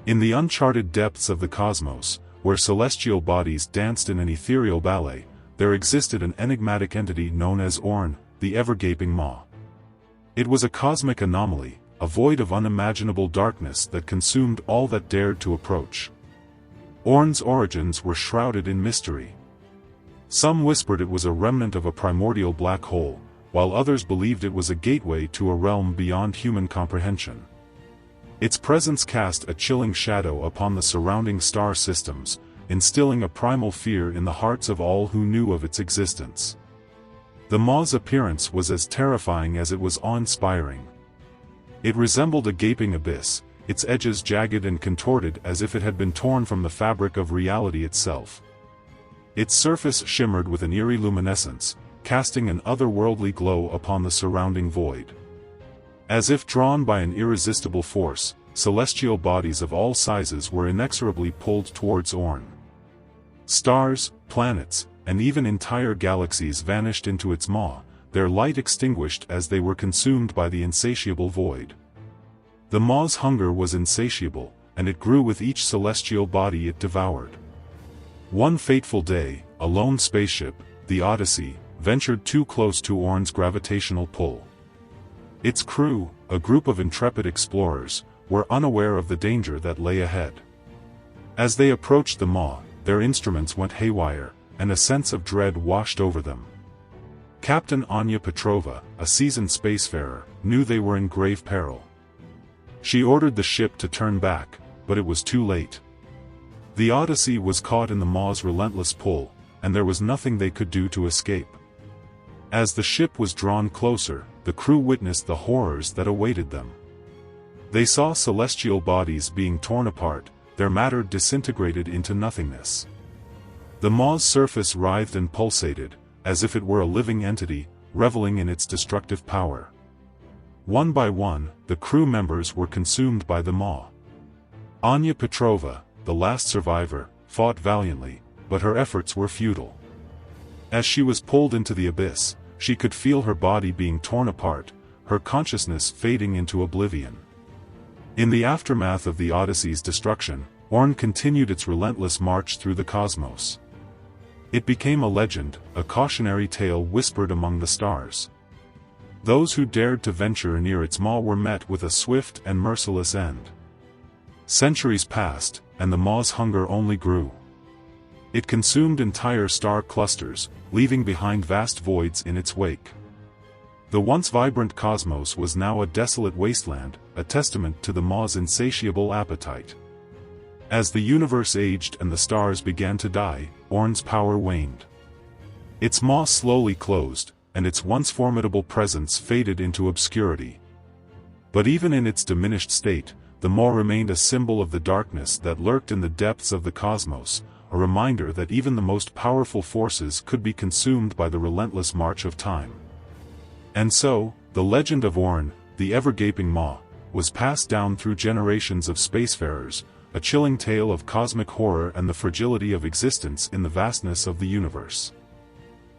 In the uncharted depths of the cosmos, where celestial bodies danced in an ethereal ballet, there existed an enigmatic entity known as Oorn, the Ever-gaping Maw. It was a cosmic anomaly, a void of unimaginable darkness that consumed all that dared to approach. Oorn's origins were shrouded in mystery. Some whispered it was a remnant of a primordial black hole, while others believed it was a gateway to a realm beyond human comprehension. Its presence cast a chilling shadow upon the surrounding star systems, instilling a primal fear in the hearts of all who knew of its existence. The Maw's appearance was as terrifying as it was awe-inspiring. It resembled a gaping abyss, its edges jagged and contorted as if it had been torn from the fabric of reality itself. Its surface shimmered with an eerie luminescence, casting an otherworldly glow upon the surrounding void. As if drawn by an irresistible force, celestial bodies of all sizes were inexorably pulled towards Oorn. Stars, planets, and even entire galaxies vanished into its maw, their light extinguished as they were consumed by the insatiable void. The Maw's hunger was insatiable, and it grew with each celestial body it devoured. One fateful day, a lone spaceship, the Odyssey, ventured too close to Oorn's gravitational pull. Its crew, a group of intrepid explorers, were unaware of the danger that lay ahead. As they approached the Maw, their instruments went haywire, and a sense of dread washed over them. Captain Anya Petrova, a seasoned spacefarer, knew they were in grave peril. She ordered the ship to turn back, but it was too late. The Odyssey was caught in the Maw's relentless pull, and there was nothing they could do to escape. As the ship was drawn closer, the crew witnessed the horrors that awaited them. They saw celestial bodies being torn apart, their matter disintegrated into nothingness. The Maw's surface writhed and pulsated, as if it were a living entity, reveling in its destructive power. One by one, the crew members were consumed by the Maw. Anya Petrova, the last survivor, fought valiantly, but her efforts were futile. As she was pulled into the abyss, she could feel her body being torn apart, her consciousness fading into oblivion. In the aftermath of the Odyssey's destruction, Oorn continued its relentless march through the cosmos. It became a legend, a cautionary tale whispered among the stars. Those who dared to venture near its maw were met with a swift and merciless end. Centuries passed, and the Maw's hunger only grew. It consumed entire star clusters, leaving behind vast voids in its wake. The once vibrant cosmos was now a desolate wasteland, a testament to the Maw's insatiable appetite. As the universe aged and the stars began to die, Oorn's power waned. Its maw slowly closed, and its once formidable presence faded into obscurity. But even in its diminished state, the maw remained a symbol of the darkness that lurked in the depths of the cosmos, a reminder that even the most powerful forces could be consumed by the relentless march of time. And so, the legend of Oorn, the Ever-gaping Maw, was passed down through generations of spacefarers, a chilling tale of cosmic horror and the fragility of existence in the vastness of the universe.